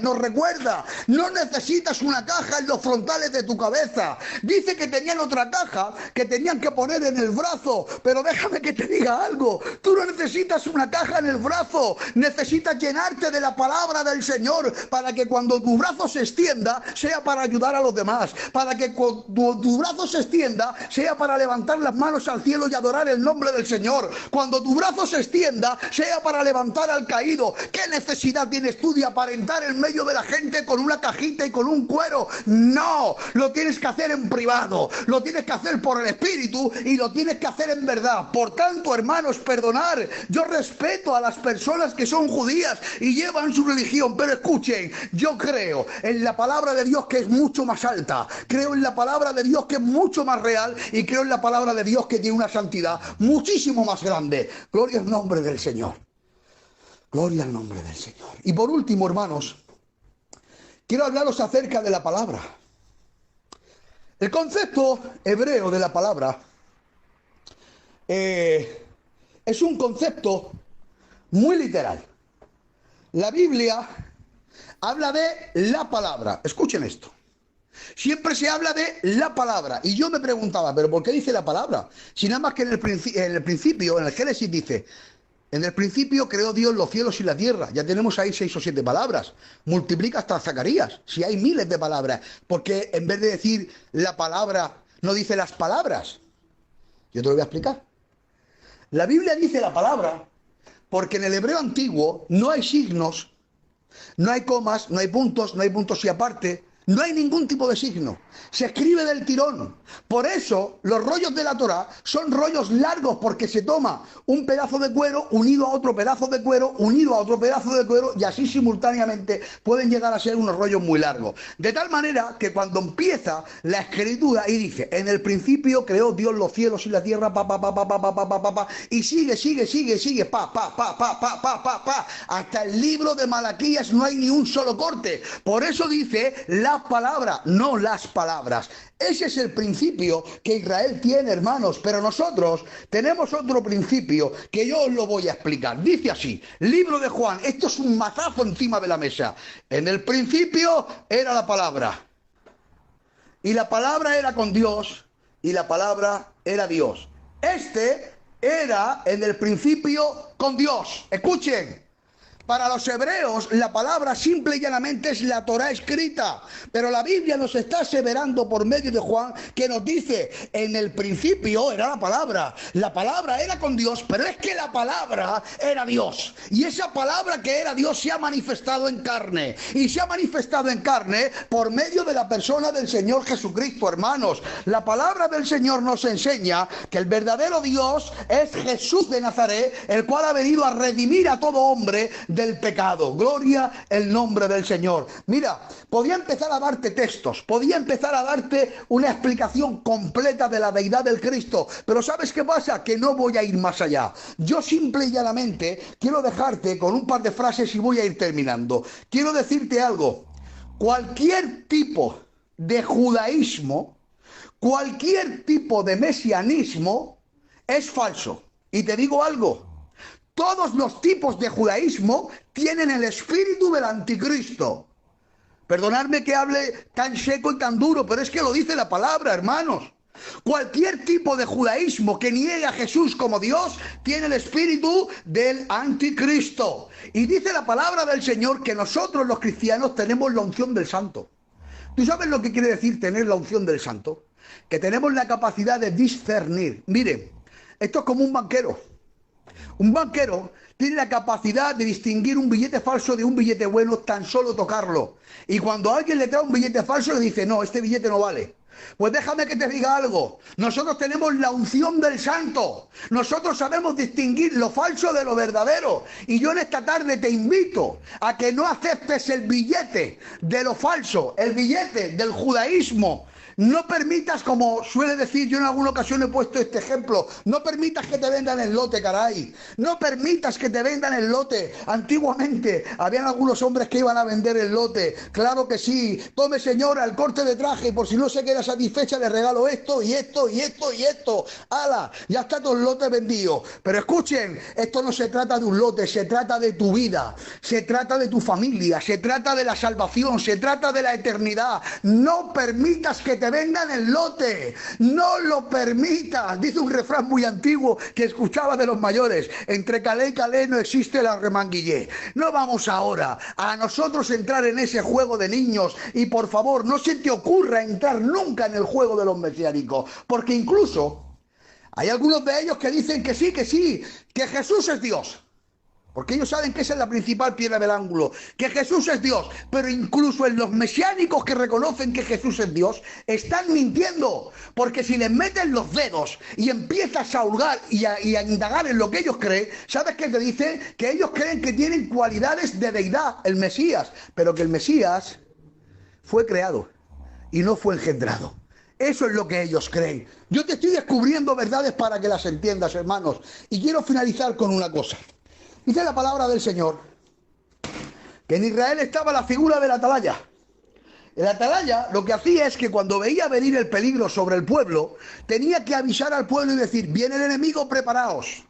No necesitas una caja en los frontales de tu cabeza. Dice que tenían otra caja que tenían que poner en el brazo, pero déjame que te diga algo: tú no necesitas una caja en el brazo, necesitas llenarte de la palabra del Señor, para que cuando tu brazo se extienda sea para ayudar a los demás, para que cuando tu brazo se extienda sea para levantar las manos al cielo y adorar el nombre del Señor. Cuando tu brazo se extienda sea para levantar al caído. ¿Qué necesidad tienes tú de aparentar en medio de la gente con una cajita y con un cuero? No, lo tienes que hacer en privado, lo tienes que hacer por el Espíritu y lo tienes que hacer en verdad. Por tanto, hermanos, perdonar. Yo respeto a las personas que son judías y llevan su religión, pero escuchen, yo creo en la palabra de Dios, que es mucho más alta, creo en la palabra de Dios, que es mucho más real, y creo en la palabra de Dios, que tiene una santidad muchísimo más grande. Gloria al nombre del Señor. Gloria al nombre del Señor. Y por último, hermanos, quiero hablaros acerca de la palabra. El concepto hebreo de la palabra es un concepto muy literal. La Biblia habla de la palabra. Escuchen esto. Siempre se habla de la palabra. Y yo me preguntaba, ¿pero por qué dice la palabra? Si nada más que en el principio, en el Génesis dice: en el principio creó Dios los cielos y la tierra. Ya tenemos ahí 6 o 7 palabras. Multiplica hasta Zacarías, si hay miles de palabras. ¿Por qué en vez de decir la palabra no dice las palabras? Yo te lo voy a explicar. La Biblia dice la palabra porque en el hebreo antiguo no hay signos, no hay comas, no hay puntos y aparte. No hay ningún tipo de signo. Se escribe del tirón. Por eso los rollos de la Torá son rollos largos, porque se toma un pedazo de cuero unido a otro pedazo de cuero, unido a otro pedazo de cuero, y así simultáneamente pueden llegar a ser unos rollos muy largos. De tal manera que cuando empieza la escritura y dice: en el principio creó Dios los cielos y la tierra, y sigue, hasta el libro de Malaquías no hay ni un solo corte. Por eso dice la palabra, no las palabras. Ese es el principio que Israel tiene, hermanos, pero nosotros tenemos otro principio que yo os lo voy a explicar. Dice así, libro de Juan, esto es un mazazo encima de la mesa: en el principio era la palabra, y la palabra era con Dios, y la palabra era Dios. Este era en el principio con Dios. Escuchen, Para los hebreos, la palabra simple y llanamente es la Torá escrita. Pero la Biblia nos está aseverando por medio de Juan que nos dice, en el principio era la palabra. La palabra era con Dios, pero es que la palabra era Dios. Y esa palabra que era Dios se ha manifestado en carne. Y se ha manifestado en carne por medio de la persona del Señor Jesucristo, hermanos. La palabra del Señor nos enseña que el verdadero Dios es Jesús de Nazaret, el cual ha venido a redimir a todo hombre del pecado. Gloria el nombre del Señor. Mira, podía empezar a darte textos, podía empezar a darte una explicación completa de la deidad del Cristo, pero ¿sabes qué pasa? Que no voy a ir más allá. Yo simple y llanamente quiero dejarte con un par de frases y voy a ir terminando. Quiero decirte algo. Cualquier tipo de judaísmo, cualquier tipo de mesianismo es falso. Y te digo algo, todos los tipos de judaísmo tienen el espíritu del anticristo. Perdonadme que hable tan seco y tan duro, pero es que lo dice la palabra, hermanos. Cualquier tipo de judaísmo que niegue a Jesús como Dios tiene el espíritu del anticristo. Y dice la palabra del Señor que nosotros los cristianos tenemos la unción del santo. ¿Tú sabes lo que quiere decir tener la unción del santo? Que tenemos la capacidad de discernir. Mire, esto es como un banquero. Un banquero tiene la capacidad de distinguir un billete falso de un billete bueno tan solo tocarlo. Y cuando alguien le trae un billete falso le dice, no, este billete no vale. Pues déjame que te diga algo. Nosotros tenemos la unción del santo. Nosotros sabemos distinguir lo falso de lo verdadero. Y yo en esta tarde te invito a que no aceptes el billete de lo falso, el billete del judaísmo. No permitas, como suele decir, yo en alguna ocasión he puesto este ejemplo, no permitas que te vendan el lote, caray. No permitas que te vendan el lote. Antiguamente habían algunos hombres que iban a vender el lote. Claro que sí. Tome, señora, el corte de traje y por si no se queda satisfecha le regalo esto y esto y esto y esto. ¡Hala! Ya está todo el lote vendido. Pero escuchen, esto no se trata de un lote, se trata de tu vida, se trata de tu familia, se trata de la salvación, se trata de la eternidad. No permitas que te vendan el lote, no lo permitas. Dice un refrán muy antiguo que escuchaba de los mayores, entre calé y calé no existe la remanguillé. No vamos ahora a nosotros entrar en ese juego de niños y por favor no se te ocurra entrar nunca en el juego de los mesiánicos, porque incluso hay algunos de ellos que dicen que sí, que Jesús es Dios. Porque ellos saben que esa es la principal piedra del ángulo, que Jesús es Dios. Pero incluso en los mesiánicos que reconocen que Jesús es Dios, están mintiendo. Porque si les meten los dedos y empiezas a hurgar y a indagar en lo que ellos creen, ¿sabes qué te dicen? Que ellos creen que tienen cualidades de deidad, el Mesías. Pero que el Mesías fue creado y no fue engendrado. Eso es lo que ellos creen. Yo te estoy descubriendo verdades para que las entiendas, hermanos. Y quiero finalizar con una cosa. Dice la palabra del Señor que en Israel estaba la figura del atalaya. El atalaya lo que hacía es que cuando veía venir el peligro sobre el pueblo, tenía que avisar al pueblo y decir, viene el enemigo, preparaos.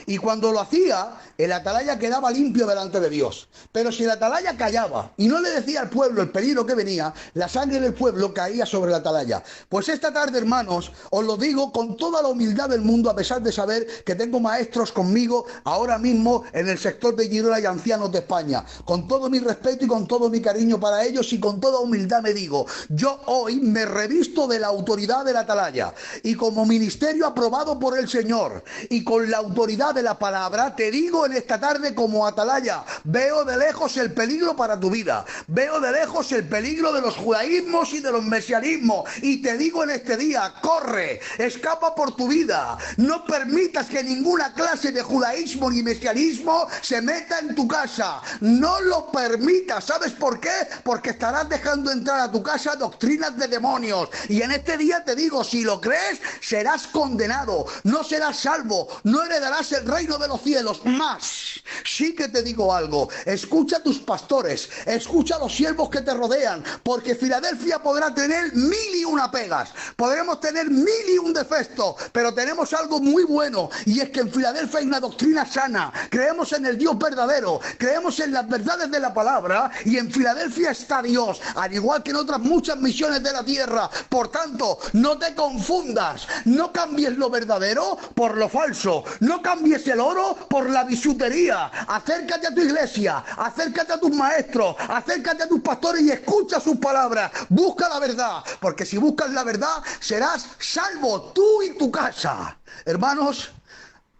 Y cuando lo hacía, el atalaya quedaba limpio delante de Dios. Pero si el atalaya callaba y no le decía al pueblo el peligro que venía, la sangre del pueblo caía sobre el atalaya. Pues esta tarde, hermanos, os lo digo con toda la humildad del mundo, a pesar de saber que tengo maestros conmigo ahora mismo en el sector de Girona y ancianos de España. Con todo mi respeto y con todo mi cariño para ellos y con toda humildad me digo, yo hoy me revisto de la autoridad del atalaya y como ministerio aprobado por el Señor y con la autoridad de la palabra, te digo en esta tarde como atalaya, veo de lejos el peligro para tu vida, veo de lejos el peligro de los judaísmos y de los mesianismos, y te digo en este día, corre, escapa por tu vida, no permitas que ninguna clase de judaísmo ni mesianismo se meta en tu casa, no lo permitas. ¿Sabes por qué? Porque estarás dejando entrar a tu casa doctrinas de demonios, y en este día te digo, si lo crees, serás condenado, no serás salvo, no heredarás el reino de los cielos. Más, sí que te digo algo, escucha a tus pastores, escucha a los siervos que te rodean, porque Filadelfia podrá tener 1001 pegas, podremos tener 1001 defectos, pero tenemos algo muy bueno, y es que en Filadelfia hay una doctrina sana, creemos en el Dios verdadero, creemos en las verdades de la palabra, y en Filadelfia está Dios, al igual que en otras muchas misiones de la tierra. Por tanto, no te confundas, no cambies lo verdadero por lo falso, no cambies cambies el oro por la bisutería. Acércate a tu iglesia, acércate a tus maestros, acércate a tus pastores y escucha sus palabras. Busca la verdad, porque si buscas la verdad serás salvo tú y tu casa. Hermanos,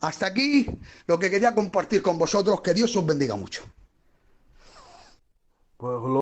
hasta aquí lo que quería compartir con vosotros. Que Dios os bendiga mucho. Pues